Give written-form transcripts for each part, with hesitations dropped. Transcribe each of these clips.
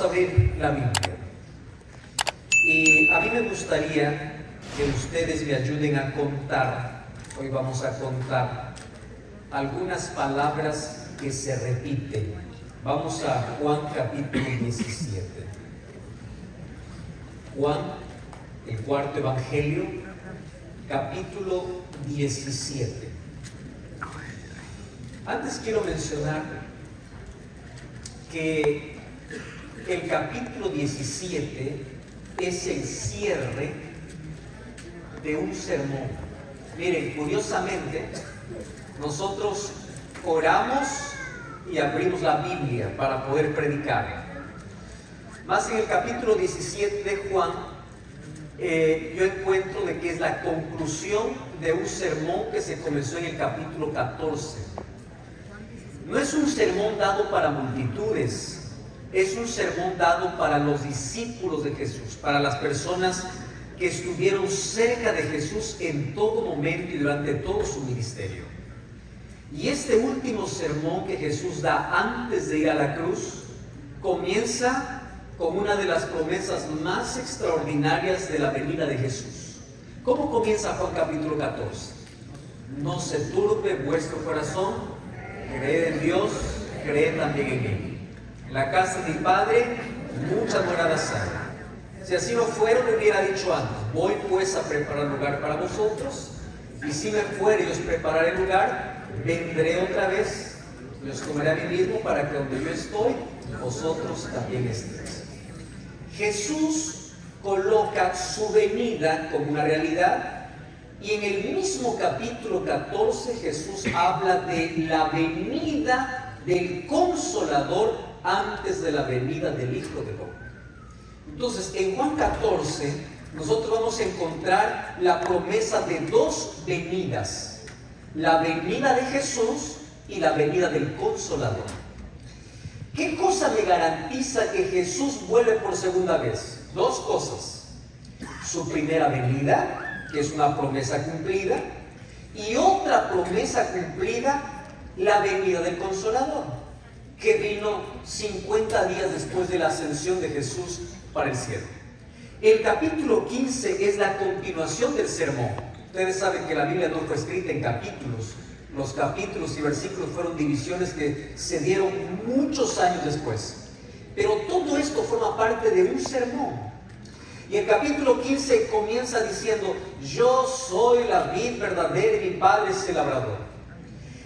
a abrir la Biblia. Y a mí me gustaría que ustedes me ayuden a contar. Hoy vamos a contar algunas palabras que se repiten. Vamos a Juan capítulo 17. Juan, el cuarto evangelio, capítulo 17. Antes quiero mencionar que el capítulo 17 es el cierre de un sermón. Miren, curiosamente, nosotros oramos y abrimos la Biblia para poder predicar. Más en el capítulo 17 de Juan, yo encuentro de que es la conclusión de un sermón que se comenzó en el capítulo 14. No es un sermón dado para multitudes, es un sermón dado para los discípulos de Jesús, para las personas que estuvieron cerca de Jesús en todo momento y durante todo su ministerio. Y este último sermón que Jesús da antes de ir a la cruz comienza con una de las promesas más extraordinarias de la venida de Jesús. ¿Cómo comienza Juan capítulo 14? No se turbe vuestro corazón, creed en Dios, creed también en mí. En la casa de mi Padre muchas moradas hay. Si así no fuera, le hubiera dicho antes: voy pues a preparar lugar para vosotros, y si me fuere y os prepararé el lugar, vendré otra vez y os tomaré a mí mismo, para que donde yo estoy, vosotros también estéis. Jesús coloca su venida como una realidad. Y en el mismo capítulo 14 Jesús habla de la venida del Consolador antes de la venida del Hijo del Hombre. Entonces, en Juan 14 nosotros vamos a encontrar la promesa de dos venidas: la venida de Jesús y la venida del Consolador. ¿Qué cosa me garantiza que Jesús vuelve por segunda vez? Dos cosas: su primera venida, que es una promesa cumplida, y otra promesa cumplida, la venida del Consolador, que vino 50 días después de la ascensión de Jesús para el cielo. El capítulo 15 es la continuación del sermón. Ustedes saben que la Biblia no fue escrita en capítulos. Los capítulos y versículos fueron divisiones que se dieron muchos años después. Pero todo esto forma parte de un sermón. Y el capítulo 15 comienza diciendo: yo soy la vid verdadera y mi Padre es el labrador.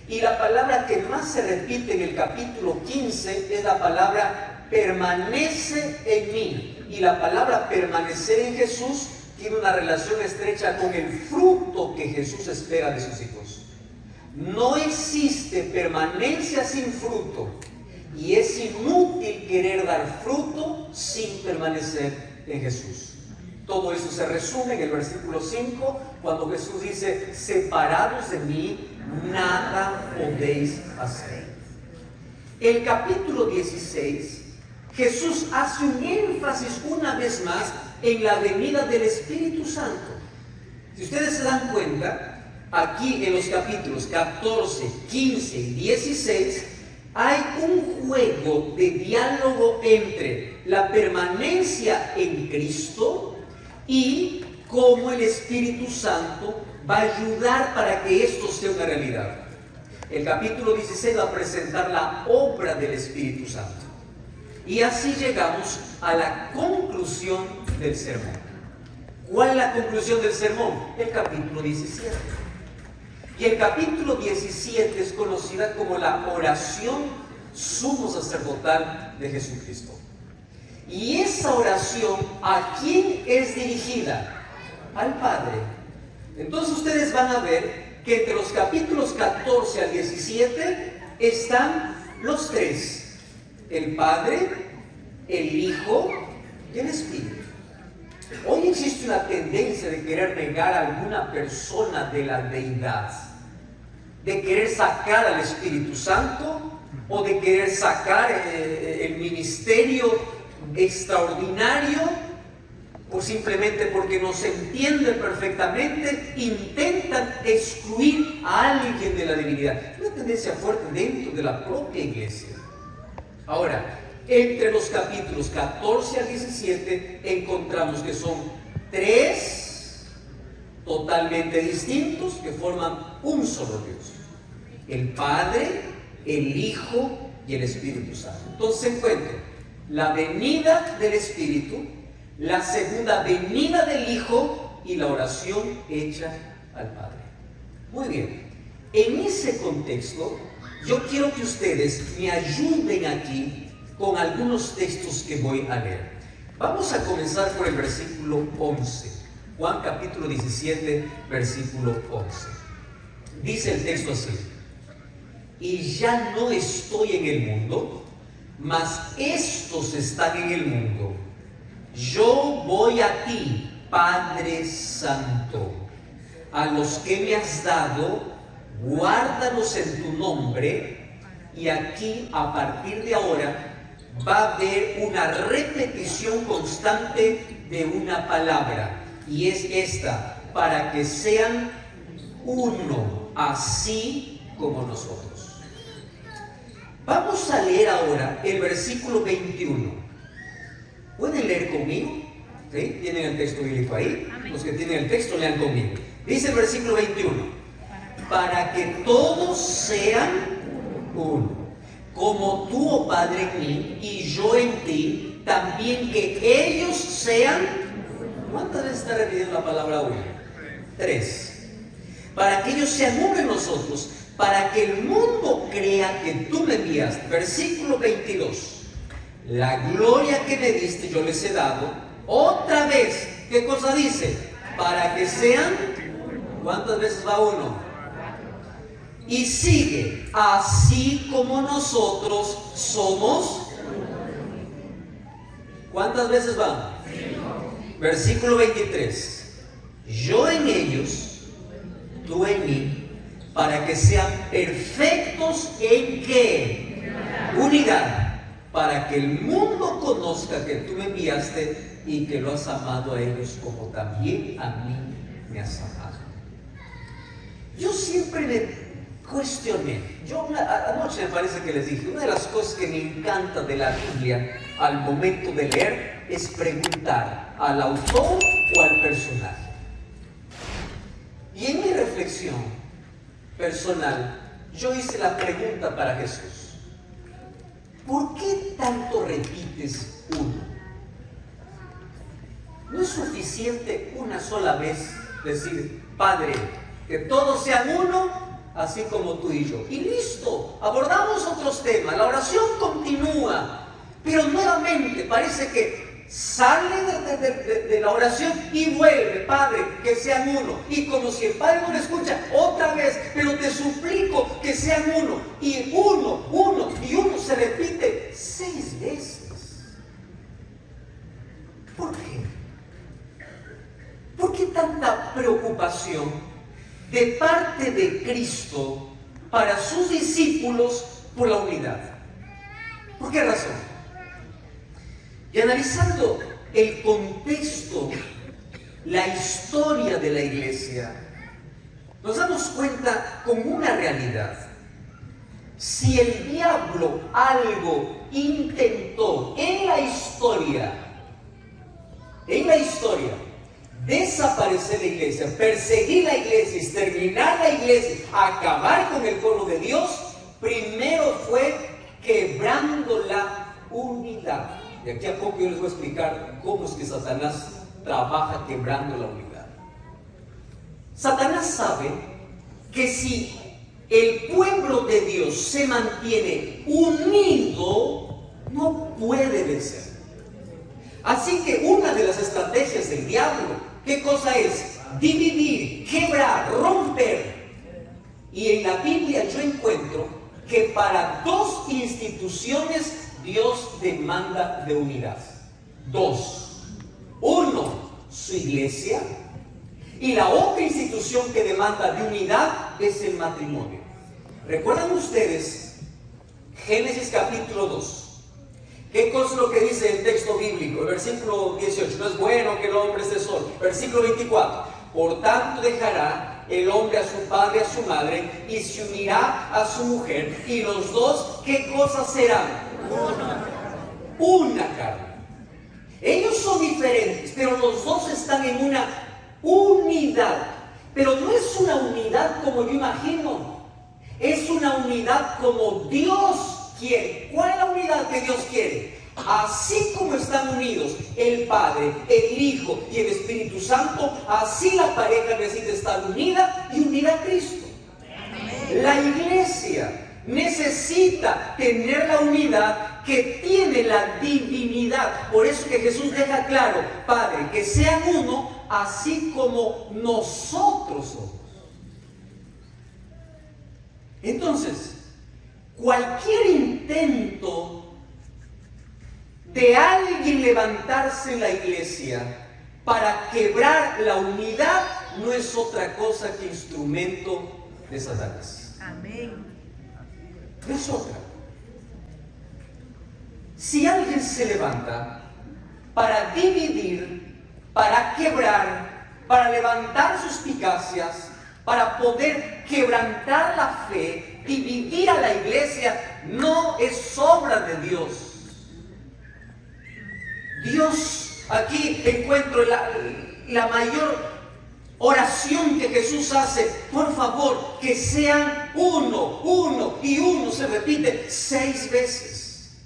Y la palabra que más se repite en el capítulo 15 es la palabra permanece en mí. Y la palabra permanecer en Jesús tiene una relación estrecha con el fruto que Jesús espera de sus hijos. No existe permanencia sin fruto, y es inútil querer dar fruto sin permanecer en Jesús. Todo eso se resume en el versículo 5, cuando Jesús dice: separados de mí, nada podéis hacer. El capítulo 16, Jesús hace un énfasis una vez más en la venida del Espíritu Santo. Si ustedes se dan cuenta, aquí en los capítulos 14, 15 y 16, hay un juego de diálogo entre la permanencia en Cristo y cómo el Espíritu Santo va a ayudar para que esto sea una realidad. El capítulo 16 va a presentar la obra del Espíritu Santo. Y así llegamos a la conclusión del sermón. ¿Cuál es la conclusión del sermón? El capítulo 17. Y el capítulo 17 es conocida como la oración sumo sacerdotal de Jesucristo. Y esa oración, ¿a quién es dirigida? Al Padre. Entonces ustedes van a ver que entre los capítulos 14 al 17 están los tres: el Padre, el Hijo y el Espíritu. Hoy existe una tendencia de querer negar a alguna persona de la deidad, de querer sacar al Espíritu Santo, o de querer sacar el ministerio extraordinario, o simplemente porque no se entiende perfectamente, intentan excluir a alguien de la divinidad. Es una tendencia fuerte dentro de la propia iglesia. Ahora, entre los capítulos 14 al 17 encontramos que son 3 totalmente distintos que forman un solo Dios: el Padre, el Hijo y el Espíritu Santo. Entonces se encuentra la venida del Espíritu, la segunda venida del Hijo y la oración hecha al Padre. Muy bien, en ese contexto yo quiero que ustedes me ayuden aquí con algunos textos que voy a leer. Vamos a comenzar por el versículo 11. Juan capítulo 17, versículo 11. Dice el texto así: y ya no estoy en el mundo, mas estos están en el mundo. Yo voy a ti, Padre Santo. A los que me has dado, guárdalos en tu nombre. Y aquí, a partir de ahora, va a haber una repetición constante de una palabra, y es esta: para que sean uno, así como nosotros. Vamos a leer ahora el versículo 21. ¿Pueden leer conmigo? ¿Sí? ¿Tienen el texto bíblico ahí? Los que tienen el texto, lean conmigo. Dice el versículo 21: para que todos sean uno, como tú, oh Padre, en mí y yo en ti, también que ellos sean. ¿Cuántas veces está repitiendo la palabra uno? 3. Para que ellos sean uno en nosotros, para que el mundo crea que tú me enviaste. Versículo 22. La gloria que me diste yo les he dado. Otra vez, ¿qué cosa dice? Para que sean. ¿Cuántas veces va uno? Y sigue: así como nosotros somos. ¿Cuántas veces va? Versículo 23. Yo en ellos, tú en mí, para que sean perfectos en ¿qué? Unidad, para que el mundo conozca que tú me enviaste y que lo has amado a ellos como también a mí me has amado. Yo siempre me cuestioné. Anoche me parece que les dije, una de las cosas que me encanta de la Biblia al momento de leer es preguntar al autor o al personaje. Y en mi reflexión personal, yo hice la pregunta para Jesús: ¿por qué tanto repites uno? ¿No es suficiente una sola vez decir: Padre, que todos sean uno, así como tú y yo? Y listo, abordamos otros temas, la oración continúa, pero nuevamente parece que sale de la oración y vuelve: Padre, que sean uno. Y como si el Padre no le escucha, otra vez: pero te suplico que sean uno. Y uno, y uno se repite 6 veces. ¿Por qué? ¿Por qué tanta preocupación de parte de Cristo para sus discípulos por la unidad? ¿Por qué razón? Y analizando el contexto, la historia de la iglesia, nos damos cuenta con una realidad. Si el diablo algo intentó en la historia, desaparecer la iglesia, perseguir la iglesia, exterminar la iglesia, acabar con el pueblo de Dios, primero fue quebrando la unidad. De aquí a poco yo les voy a explicar cómo es que Satanás trabaja quebrando la unidad. Satanás sabe que si el pueblo de Dios se mantiene unido, no puede vencer. Así que una de las estrategias del diablo, ¿qué cosa es? Dividir, quebrar, romper. Y en la Biblia yo encuentro que para 2 instituciones Dios demanda de unidad. 2. 1, su iglesia. Y la otra institución que demanda de unidad es el matrimonio. ¿Recuerdan ustedes Génesis capítulo 2? ¿Qué cosa es lo que dice el texto bíblico? El versículo 18: no es bueno que el hombre esté solo. Versículo 24: por tanto dejará el hombre a su padre y a su madre y se unirá a su mujer, y los dos, ¿qué cosas serán? Uno. una carne. Ellos son diferentes, pero los dos están en una unidad. Pero no es una unidad como yo imagino. Es una unidad como Dios quiere. ¿Cuál es la unidad que Dios quiere? Así como están unidos el Padre, el Hijo y el Espíritu Santo, así la pareja necesita estar unida y unida a Cristo. La iglesia necesita tener la unidad que tiene la divinidad. Por eso que Jesús deja claro, Padre, que sean uno, así como nosotros somos. Entonces, cualquier intento de alguien levantarse en la iglesia para quebrar la unidad no es otra cosa que instrumento de Satanás. Amén. No es otra. Si alguien se levanta para dividir, para quebrar, para levantar suspicacias, para poder quebrantar la fe, dividir a la iglesia, no es obra de Dios. Dios, aquí encuentro la mayor oración que Jesús hace: por favor, que sean uno, uno y uno. Se repite 6 veces.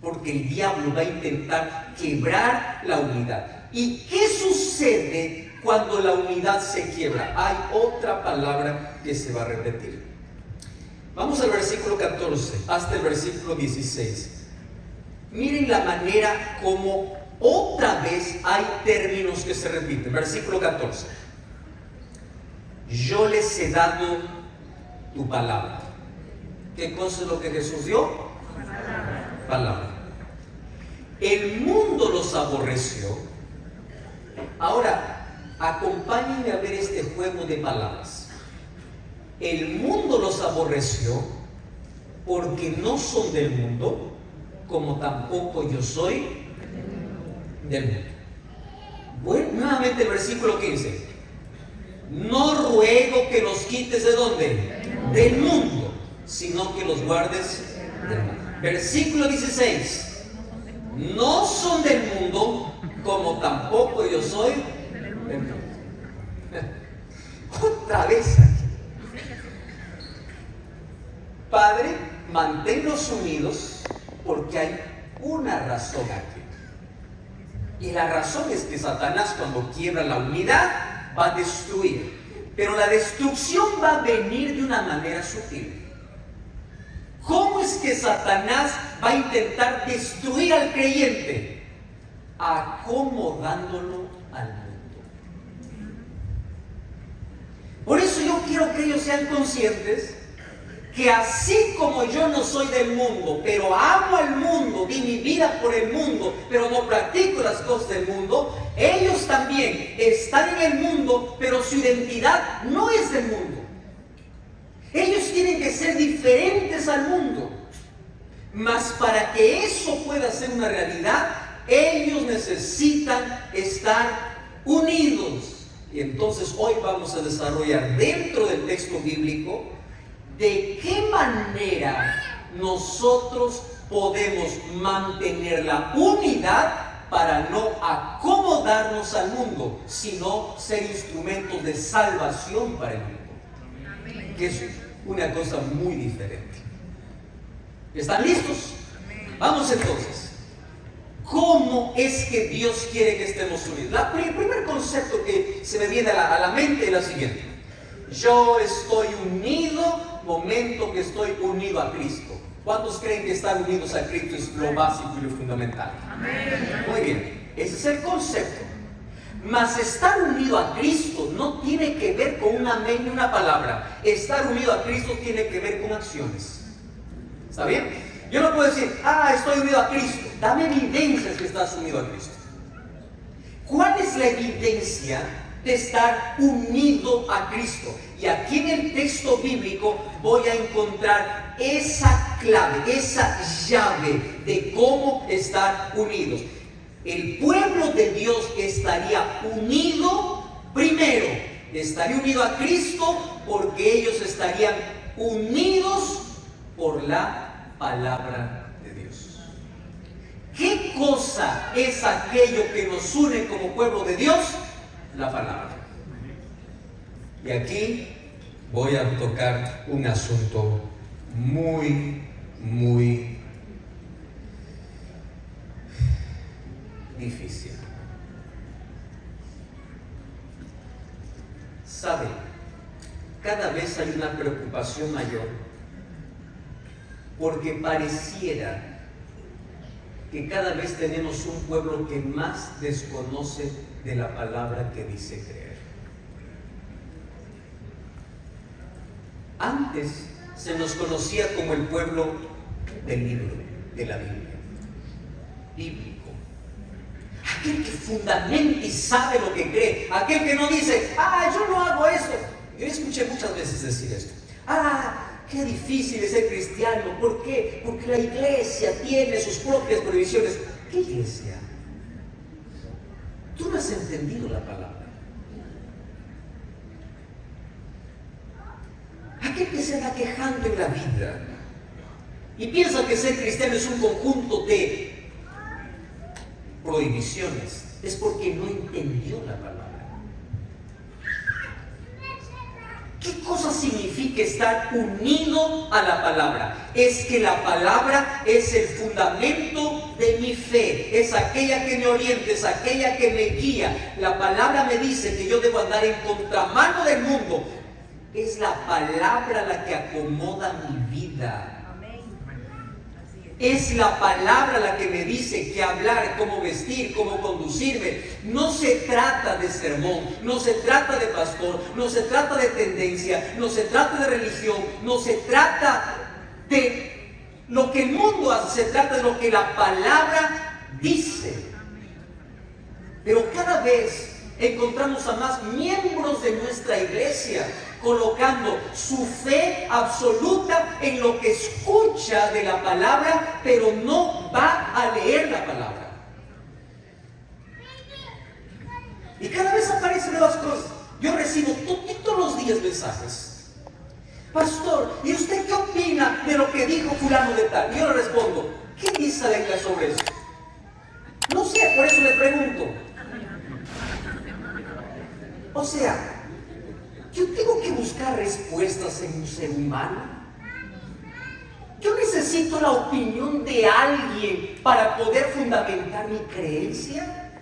Porque el diablo va a intentar quebrar la unidad. ¿Y qué sucede cuando la unidad se quiebra? Hay otra palabra que se va a repetir. Vamos al versículo 14 hasta el versículo 16. Miren la manera como otra vez hay términos que se repiten. Versículo 14. Yo les he dado tu palabra. ¿Qué cosa es lo que Jesús dio? Palabra. El mundo los aborreció. Ahora, acompáñenme a ver este juego de palabras. El mundo los aborreció porque no son del mundo, como tampoco yo soy del mundo. Bueno, nuevamente el versículo 15. No ruego que los quites ¿de dónde? Del mundo, sino que los guardes del mundo. Versículo 16. No son del mundo, como tampoco yo soy del mundo. Otra vez aquí. Padre, manténlos unidos porque hay una razón aquí. Y la razón es que Satanás, cuando quiebra la unidad, va a destruir. Pero la destrucción va a venir de una manera sutil. ¿Cómo es que Satanás va a intentar destruir al creyente? Acomodándolo al mundo. Por eso yo quiero que ellos sean conscientes que así como yo no soy del mundo, pero amo al mundo, di mi vida por el mundo, pero no practico las cosas del mundo, ellos también están en el mundo, pero su identidad no es del mundo. Ellos tienen que ser diferentes al mundo. Mas para que eso pueda ser una realidad, ellos necesitan estar unidos. Y entonces hoy vamos a desarrollar dentro del texto bíblico de qué manera nosotros podemos mantener la unidad para no acomodarnos al mundo, sino ser instrumentos de salvación para el mundo. Que es una cosa muy diferente. ¿Están listos? Vamos entonces. ¿Cómo es que Dios quiere que estemos unidos? El primer concepto que se me viene a la mente es la siguiente. Yo estoy unido, momento que estoy unido a Cristo. ¿Cuántos creen que estar unidos a Cristo es lo básico y lo fundamental? Amén. Muy bien, ese es el concepto. Mas estar unido a Cristo no tiene que ver con un amén y una palabra. Estar unido a Cristo tiene que ver con acciones. ¿Está bien? Yo no puedo decir, estoy unido a Cristo. Dame evidencias que estás unido a Cristo. ¿Cuál es la evidencia de estar unido a Cristo? Y aquí en el texto bíblico voy a encontrar esa clave, esa llave de cómo estar unidos. El pueblo de Dios estaría unido primero, estaría unido a Cristo porque ellos estarían unidos por la palabra de Dios. cosa es aquello que nos une como pueblo de Dios? La palabra. Y aquí voy a tocar un asunto muy difícil. ¿Sabe? Cada vez hay una preocupación mayor porque pareciera que cada vez tenemos un pueblo que más desconoce de la palabra que dice creer. Antes se nos conocía como el pueblo del libro, de la Biblia, bíblico. Aquel que fundamenta y sabe lo que cree, aquel que no dice, yo no hago esto. Yo escuché muchas veces decir esto. Qué difícil es ser cristiano. ¿Por qué? Porque la iglesia tiene sus propias prohibiciones. ¿Qué iglesia? Tú no has entendido la palabra. Aquel que se anda quejando en la vida y piensa que ser cristiano es un conjunto de prohibiciones, es porque no entendió la palabra. ¿Qué cosa significa estar unido a la palabra? Es que la palabra es el fundamento de mi fe, es aquella que me orienta, es aquella que me guía. La palabra me dice que yo debo andar en contramano del mundo. Es la palabra la que acomoda mi vida. Es la palabra la que me dice qué hablar, cómo vestir, cómo conducirme. No se trata de sermón, no se trata de pastor, no se trata de tendencia, no se trata de religión, no se trata de lo que el mundo hace, se trata de lo que la palabra dice. Pero cada vez encontramos a más miembros de nuestra iglesia colocando su fe absoluta en lo que escucha de la palabra, pero no va a leer la palabra. Y cada vez aparecen nuevas cosas. Yo recibo todos los días mensajes. Pastor, ¿y usted qué opina de lo que dijo fulano de tal? Y yo le respondo, ¿qué dice la Biblia sobre eso? No sé, por eso le pregunto. O sea, yo tengo que buscar respuestas en un ser humano. Yo necesito la opinión de alguien para poder fundamentar mi creencia.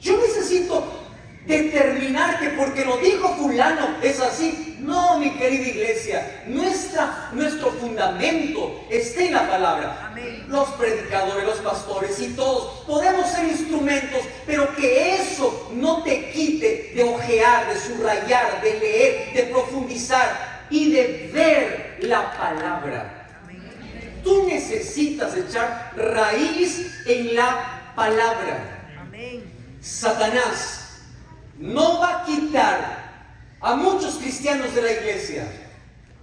Yo necesito determinar que porque lo dijo fulano es así. No, mi querida iglesia, nuestro fundamento está en la palabra. Amén. Los predicadores, los pastores y todos podemos ser instrumentos, pero que eso no te quite de ojear, de subrayar, de leer, de profundizar y de ver la palabra. Amén. Tú necesitas echar raíz en la palabra. Amén. Satanás no va a quitar a muchos cristianos de la iglesia.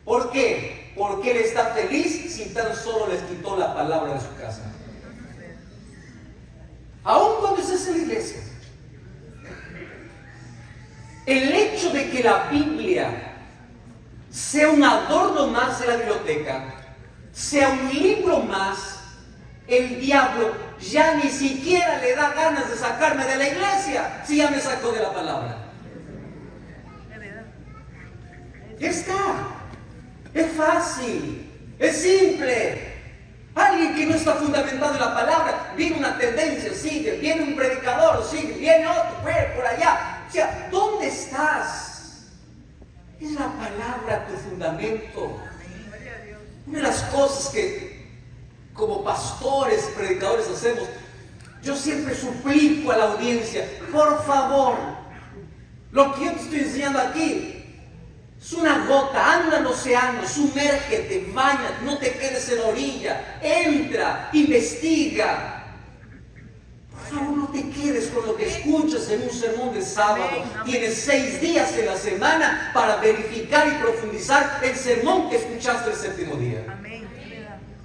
¿Por qué? Porque él está feliz si tan solo les quitó la palabra de su casa. Aún cuando estés en la iglesia, el hecho de que la Biblia sea un adorno más de la biblioteca, sea un libro más, el diablo ya ni siquiera le da ganas de sacarme de la iglesia si ya me sacó de la palabra. Ya está. Es fácil. Es simple. Alguien que no está fundamentado en la palabra, viene una tendencia, sigue. Viene un predicador, sigue. Viene otro, por allá. O sea, ¿dónde estás? Es la palabra tu fundamento. Una de las cosas que como pastores, predicadores hacemos, yo siempre suplico a la audiencia, por favor, lo que yo te estoy enseñando aquí es una gota, anda al océano, sumérgete, baña, no te quedes en la orilla, entra, investiga. Por favor, no te quedes con lo que escuchas en un sermón de sábado. Tienes 6 días en la semana para verificar y profundizar el sermón que escuchaste el séptimo día.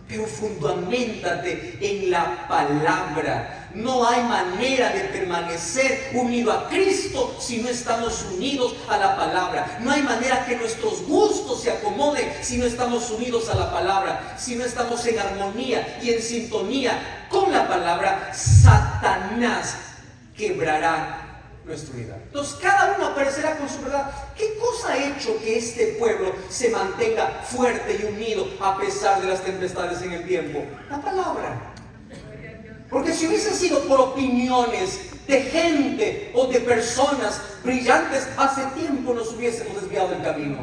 Pero fundamentate en la palabra. No hay manera de permanecer unido a Cristo si no estamos unidos a la palabra. No hay manera que nuestros gustos se acomoden si no estamos unidos a la palabra, si no estamos en armonía y en sintonía con la palabra, Satanás quebrará nuestra unidad. Entonces cada uno aparecerá con su verdad. ¿Qué cosa ha hecho que este pueblo se mantenga fuerte y unido a pesar de las tempestades en el tiempo? La palabra. Porque si hubiese sido por opiniones de gente o de personas brillantes, hace tiempo nos hubiésemos desviado del camino.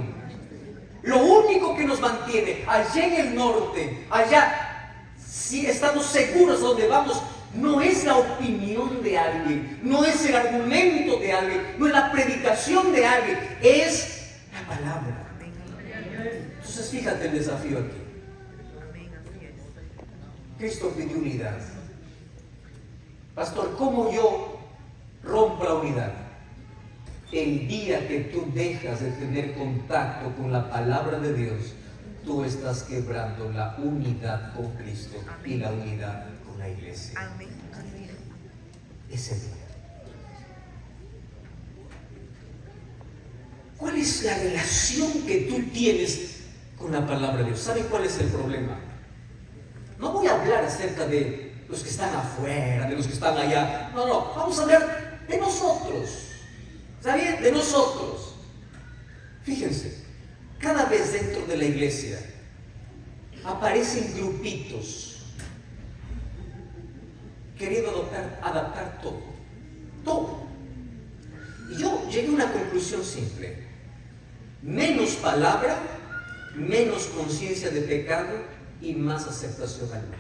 Lo único que nos mantiene allá en el norte, allá, si estamos seguros donde vamos, no es la opinión de alguien, no es el argumento de alguien, no es la predicación de alguien, es la palabra. Entonces fíjate el desafío aquí. Cristo pidió unidad. Pastor, ¿cómo yo rompo la unidad? El día que tú dejas de tener contacto con la palabra de Dios, tú estás quebrando la unidad con Cristo y la unidad con la iglesia. Ese día. ¿Cuál es la relación que tú tienes con la palabra de Dios? ¿Sabe cuál es el problema? No voy a hablar acerca de los que están afuera, de los que están allá. No, vamos a hablar de nosotros. ¿Está bien? De nosotros. Fíjense, cada vez dentro de la iglesia aparecen grupitos queriendo adaptar todo. Y yo llegué a una conclusión simple: menos palabra, menos conciencia de pecado y más aceptación al mundo.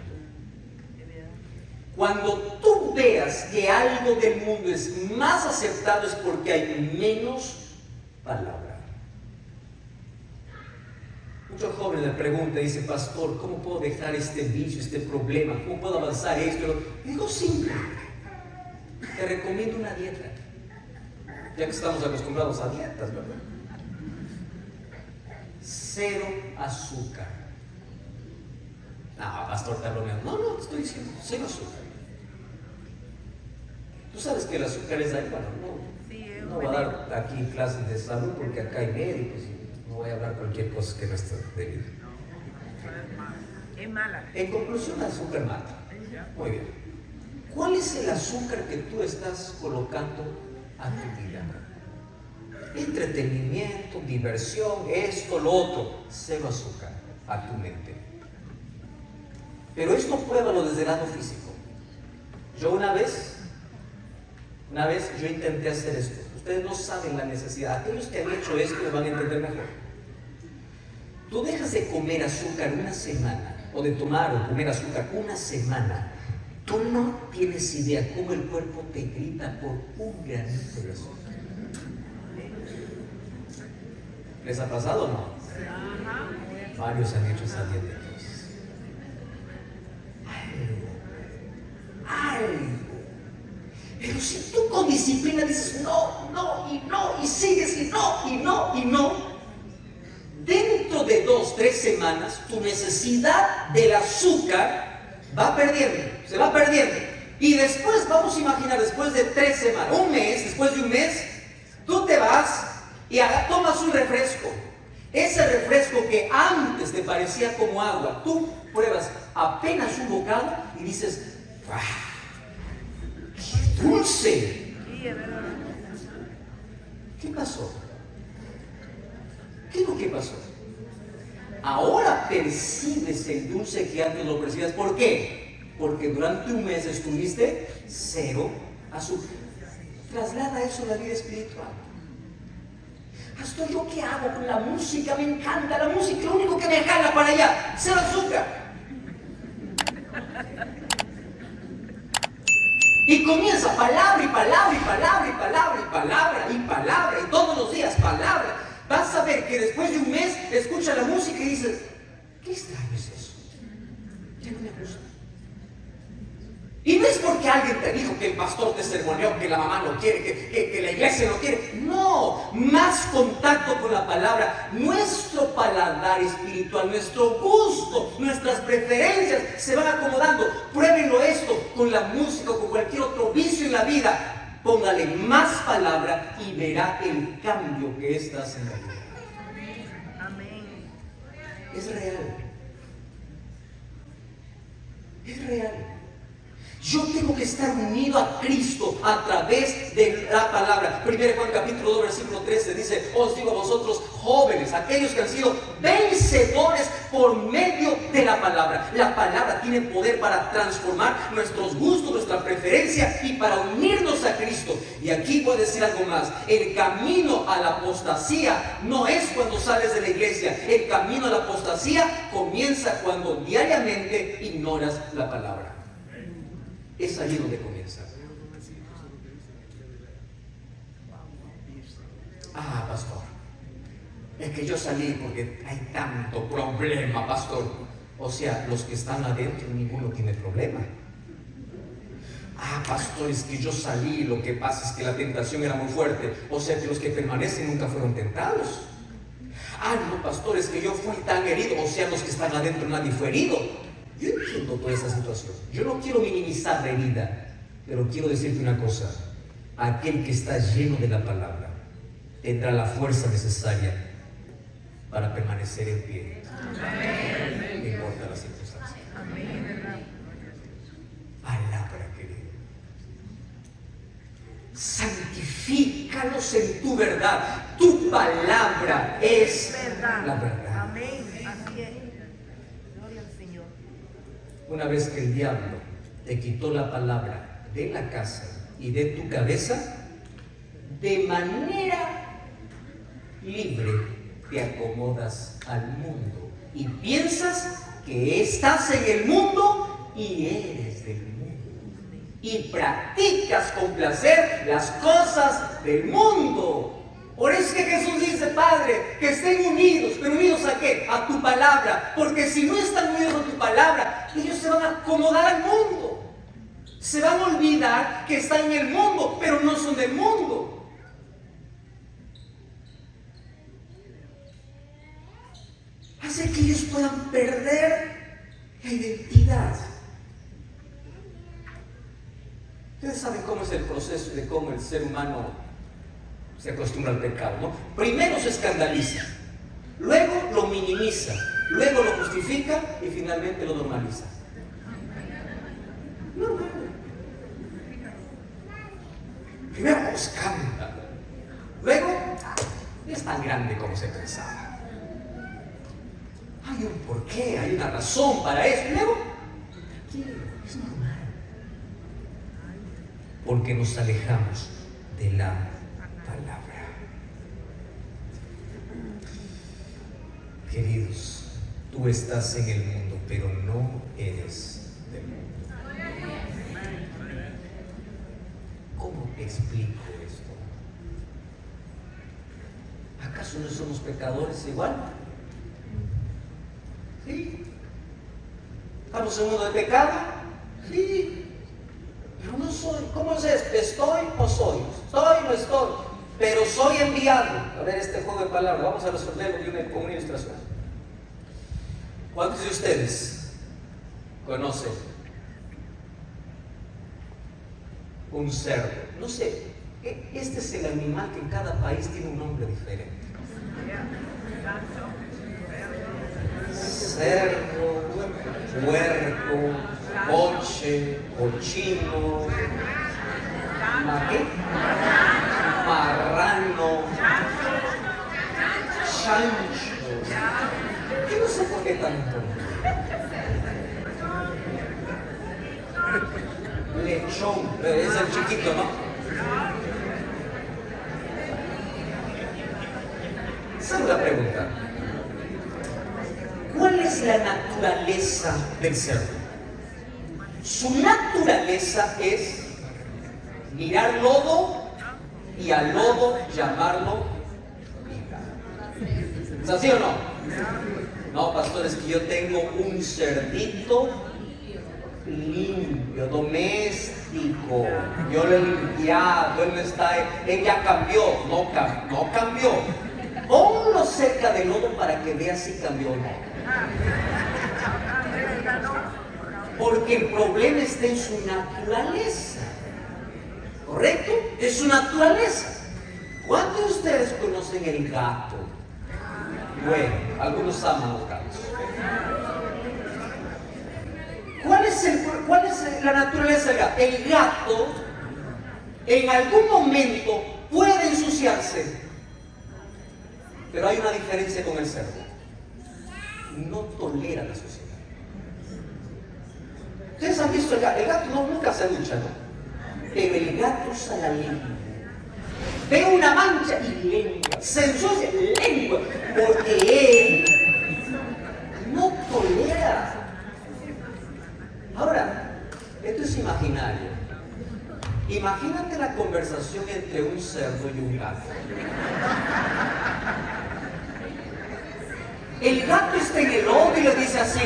Cuando tú veas que algo del mundo es más aceptado, es porque hay menos palabra. Muchos jóvenes me preguntan, dice, pastor, ¿cómo puedo dejar este vicio, este problema? ¿Cómo puedo avanzar esto? Digo, simple. Te recomiendo una dieta. Ya que estamos acostumbrados a dietas, ¿verdad? 0 azúcar. No, pastor, te bromeando. No, te estoy diciendo 0 azúcar. Tú sabes que el azúcar es ahí, bueno, no voy a dar aquí clases de salud porque acá hay médicos y no voy a hablar cualquier cosa que no esté debido. Es mala. En conclusión, el azúcar mata. Muy bien. ¿Cuál es el azúcar que tú estás colocando a tu vida? Entretenimiento, diversión, esto, lo otro. 0 azúcar a tu mente. Pero esto pruébalo desde el lado físico. Yo una vez yo intenté hacer esto. Ustedes no saben la necesidad. Aquellos que han hecho esto me van a entender mejor. Tú dejas de comer azúcar una semana, o de tomar o comer azúcar una semana. Tú no tienes idea cómo el cuerpo te grita por un granito de azúcar. ¿Les ha pasado o no? Varios han hecho esa dieta. Pero si tú con disciplina dices no, y sigues y no, dentro de 2-3 semanas tu necesidad del azúcar se va perdiendo. Y después, vamos a imaginar, después de 3 semanas, después de un mes, tú te vas y tomas un refresco. Ese refresco que antes te parecía como agua, tú pruebas apenas un bocado y dices, ¡guau! ¡Qué dulce! ¿Qué pasó? ¿Qué es lo que pasó? Ahora percibes el dulce que antes lo percibías. ¿Por qué? Porque durante un mes estuviste 0 azúcar. Traslada eso a la vida espiritual. Pastor, ¿yo qué hago con la música? Me encanta la música, lo único que me jala para allá, 0 azúcar. Y comienza palabra y palabra y palabra y palabra y palabra y palabra y todos los días palabra. Vas a ver que después de un mes escucha la música y dices, ¿qué extraño es eso? Ya no me gusta. Y no es porque alguien te dijo que el pastor te sermoneó, que la mamá no quiere, que la iglesia no quiere. No, más contacto con la palabra. Nuestro paladar espiritual, nuestro gusto, nuestras preferencias se van acomodando. Pruébenlo esto con la música o con cualquier otro vicio en la vida. Póngale más palabra y verá el cambio que estás en la vida. Amén. Es real. Es real. Yo tengo que estar unido a Cristo a través de la palabra. 1 Juan capítulo 2 versículo 13 dice: os digo a vosotros jóvenes, aquellos que han sido vencedores por medio de la palabra. La palabra tiene poder para transformar nuestros gustos, nuestra preferencia y para unirnos a Cristo. Y aquí voy a decir algo más: el camino a la apostasía no es cuando sales de la iglesia. El camino a la apostasía comienza cuando diariamente ignoras la palabra. Es allí donde comienza. Ah, pastor, es que yo salí porque hay tanto problema, pastor. O sea, los que están adentro, ninguno tiene problema. Ah, pastor, es que yo salí, lo que pasa es que la tentación era muy fuerte. O sea, que los que permanecen nunca fueron tentados. Ah, no, pastor, es que yo fui tan herido. O sea, los que están adentro, nadie fue herido. Yo entiendo toda esta situación. Yo no quiero minimizar la herida, pero quiero decirte una cosa: aquel que está lleno de la palabra tendrá la fuerza necesaria para permanecer en pie. Amén. No importa las circunstancias. Palabra, querido. Santifícalos en tu verdad. Tu palabra es la verdad. Amén. Así es. Gloria al Señor. Una vez que el diablo te quitó la palabra de la casa y de tu cabeza, de manera libre te acomodas al mundo y piensas que estás en el mundo y eres del mundo y practicas con placer las cosas del mundo. Por eso es que Jesús dice: Padre, que estén unidos. ¿Pero unidos a qué? A tu palabra. Porque si no están unidos a tu palabra, ellos se van a acomodar al mundo. Se van a olvidar que están en el mundo, pero no son del mundo. Hace que ellos puedan perder la identidad. Ustedes saben cómo es el proceso de cómo el ser humano se acostumbra al pecado, ¿no? Primero se escandaliza, luego lo minimiza, luego lo justifica y finalmente lo normaliza. No. Primero escándalo, luego es tan grande como se pensaba. Hay un porqué, hay una razón para eso. Y luego, tranquilo, es normal. Porque nos alejamos de la palabra. Queridos, tú estás en el mundo, pero no eres del mundo. ¿Cómo te explico esto? ¿Acaso no somos pecadores igual? ¿Sí? ¿Estamos en un mundo de pecado? Sí. Pero no soy. ¿Cómo es esto? ¿Estoy o soy? ¿Estoy o no estoy? Pero soy enviado. A ver, este juego de palabras, vamos a resolverlo con una ilustración. ¿Cuántos de ustedes conocen un cerdo? No sé, este es el animal que en cada país tiene un nombre diferente. Cerdo, puerco, coche, cochino, ¿qué? Marrano, chancho. Yo no sé por qué tanto. Lechón, es el chiquito, ¿no? Esa es la pregunta. ¿Cuál es la naturaleza del cerdo? Su naturaleza es mirar lodo y al lodo llamarlo vida. ¿Es así o no? No, pastor, es que yo tengo un cerdito limpio, doméstico. Yo lo he limpiado, él ya cambió. No cambió. Ponlo cerca del lodo para que vea si cambió o no. Porque el problema está en su naturaleza. ¿Correcto? Es su naturaleza. ¿Cuántos de ustedes conocen el gato? Bueno, algunos aman los gatos. ¿Cuál ¿Cuál es la naturaleza del gato? El gato en algún momento puede ensuciarse, pero hay una diferencia con el cerdo. No tolera la suciedad. Ustedes han visto el gato nunca se ducha, ¿no? Pero el gato usa la lengua. Ve una mancha y lengua. Se ensucia, lengua. Porque él no tolera. Ahora, esto es imaginario. Imagínate la conversación entre un cerdo y un gato. El gato está en el lodo y le dice así.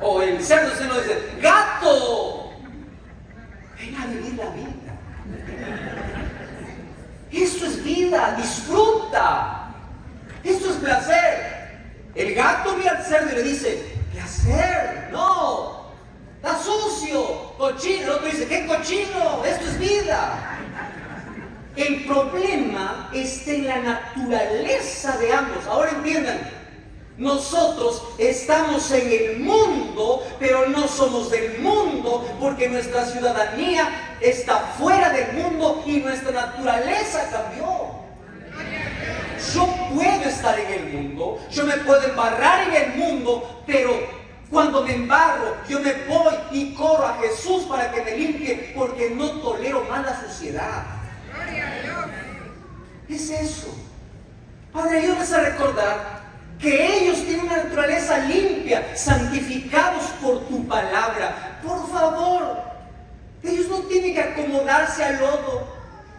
O el cerdo se lo dice: ¡gato! Ven a vivir la vida. Esto es vida, disfruta. Esto es placer. El gato mira al cerdo y le dice: placer, no. Está sucio, cochino. El otro dice: ¿qué cochino? Esto es vida. El problema está en la naturaleza de ambos. Ahora entiendan. Nosotros estamos en el mundo, pero no somos del mundo, porque nuestra ciudadanía está fuera del mundo y nuestra naturaleza cambió. Yo puedo estar en el mundo, yo me puedo embarrar en el mundo, pero cuando me embarro, yo me voy y corro a Jesús para que me limpie, porque no tolero más la suciedad. Es eso. Padre, ayúdame a recordar que ellos tienen una naturaleza limpia, santificados por tu palabra. Por favor, ellos no tienen que acomodarse al lodo,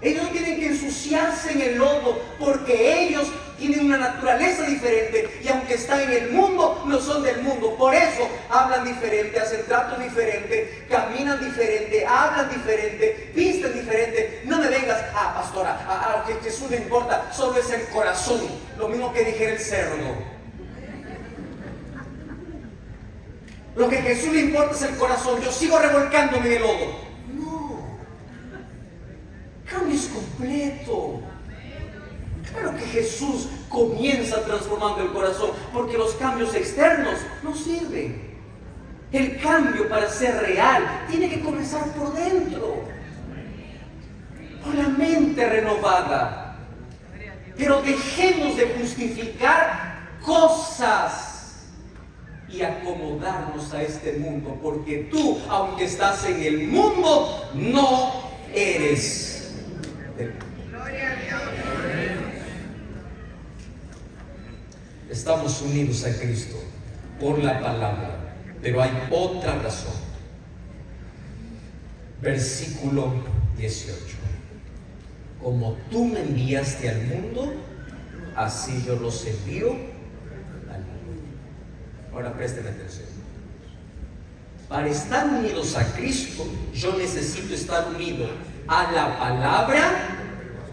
ellos no tienen que ensuciarse en el lodo, porque ellos tienen una naturaleza diferente, y aunque están en el mundo, no son del mundo. Por eso hablan diferente, hacen trato diferente, caminan diferente, hablan diferente, visten diferente. No me vengas: pastora, que Jesús le importa, solo es el corazón. Lo mismo que dijera el cerdo. Lo que a Jesús le importa es el corazón. Yo sigo revolcándome en el lodo. No. Cambio es completo. Claro que Jesús comienza transformando el corazón, porque los cambios externos no sirven. El cambio, para ser real, tiene que comenzar por dentro, por la mente renovada. Pero dejemos de justificar cosas y acomodarnos a este mundo, porque tú, aunque estás en el mundo, no eres del mundo. Estamos unidos a Cristo por la palabra, pero hay otra razón. Versículo 18. Como tú me enviaste al mundo, así yo los envío al mundo. Ahora presten atención. Para estar unidos a Cristo, yo necesito estar unido a la palabra,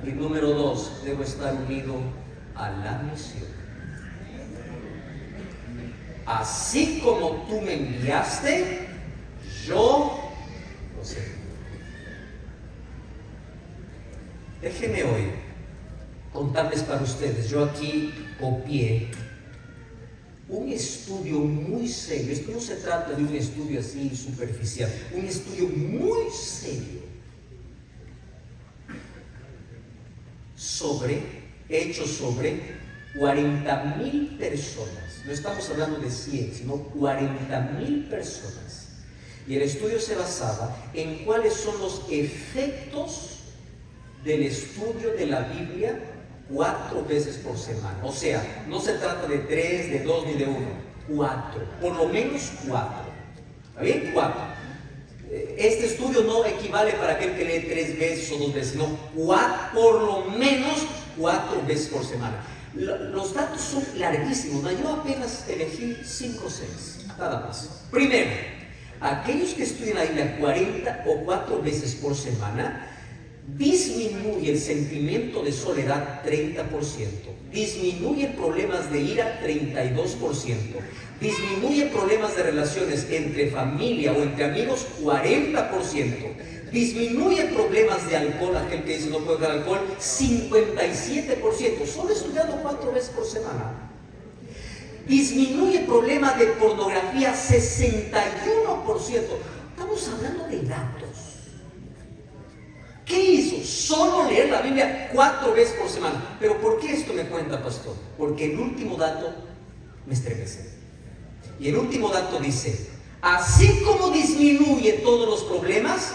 y número 2, debo estar unido a la misión. Así como tú me enviaste, yo los envío. Déjenme hoy contarles para ustedes. Yo aquí copié un estudio muy serio. Esto no se trata de un estudio así superficial, un estudio muy serio hecho sobre 40,000 personas. No estamos hablando de 100, sino 40,000 personas. Y el estudio se basaba en cuáles son los efectos del estudio de la Biblia 4 veces por semana. O sea, no se trata de 3, de 2 ni de 1, 4, por lo menos 4. ¿Está bien? 4. Este estudio no equivale para aquel que lee 3 veces o 2 veces, sino por lo menos 4 veces por semana. Los datos son larguísimos, ¿no? Yo apenas elegí 5 o 6, nada más. Primero, aquellos que estudian la Biblia 40 o 4 veces por semana, disminuye el sentimiento de soledad 30%, disminuye problemas de ira 32%, disminuye problemas de relaciones entre familia o entre amigos 40%, disminuye problemas de alcohol, aquel que dice no puedo dejar alcohol, 57%, solo estudiando 4 veces por semana. Disminuye el problema de pornografía 61%. Estamos hablando de datos. ¿Qué hizo? Solo leer la Biblia 4 veces por semana. ¿Pero por qué esto me cuenta, pastor? Porque el último dato me estremece. Y el último dato dice: así como disminuye todos los problemas,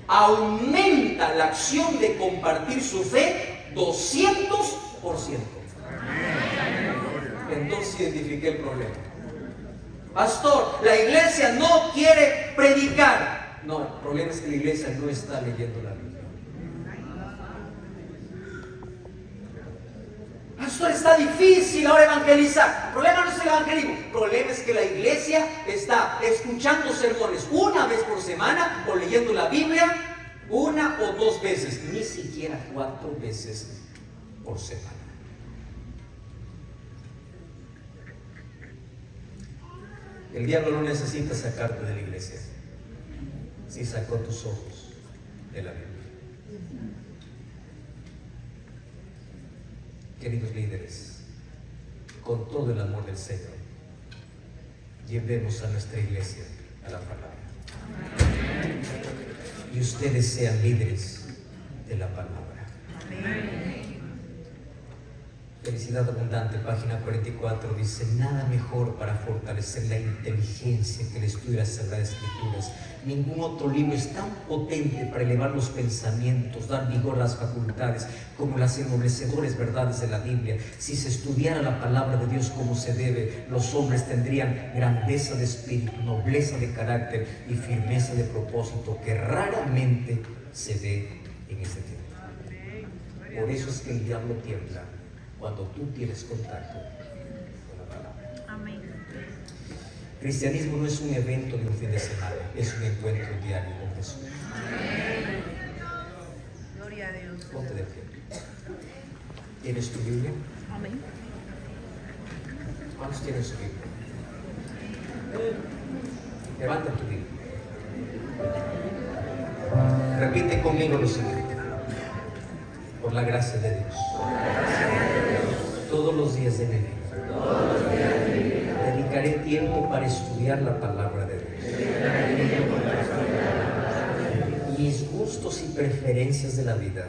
aumenta la acción de compartir su fe 200%. Entonces identifiqué el problema. Pastor, la iglesia no quiere predicar. No, el problema es que la iglesia no está leyendo la Biblia. Pastor, está difícil ahora evangelizar. El problema no es el evangelismo. El problema es que la iglesia está escuchando sermones 1 vez por semana o leyendo la Biblia 1 o 2 veces, ni siquiera 4 veces por semana. El diablo no necesita sacarte de la iglesia si sacó tus ojos de la Biblia. Queridos líderes, con todo el amor del Señor, llevemos a nuestra iglesia a la palabra. Y ustedes sean líderes de la palabra. Felicidad Abundante, página 44, dice: nada mejor para fortalecer la inteligencia que el estudio de las Sagradas Escrituras. Ningún otro libro es tan potente para elevar los pensamientos, dar vigor a las facultades, como las ennoblecedores verdades de la Biblia. Si se estudiara la palabra de Dios como se debe, los hombres tendrían grandeza de espíritu, nobleza de carácter y firmeza de propósito, que raramente se ve en este tiempo. Por eso es que el diablo tiembla cuando tú tienes contacto con la palabra. Amén. Cristianismo no es un evento de un fin de semana, es un encuentro diario con Jesús. Amén. Gloria a Dios. Ponte de pie. ¿Tienes tu Biblia? Amén. ¿Cuántos tienen su Biblia? Levanta tu Biblia. Repite conmigo lo siguiente. Por la gracia de Dios, todos los días de mi vida, dedicaré tiempo para estudiar la palabra de Dios. Mis gustos y preferencias de la vida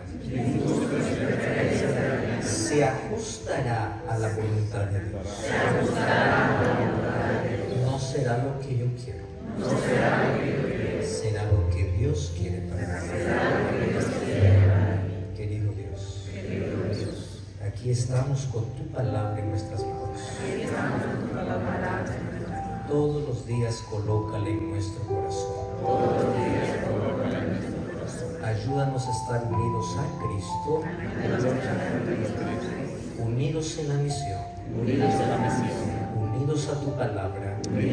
se ajustará a la voluntad de Dios. No será lo que yo quiero, será lo que Dios quiere para mí. Querido Dios, aquí estamos con tu palabra en nuestras manos. Todos los días colócala en nuestro corazón. Ayúdanos a estar unidos a Cristo, unidos en la misión, unidos a tu palabra, y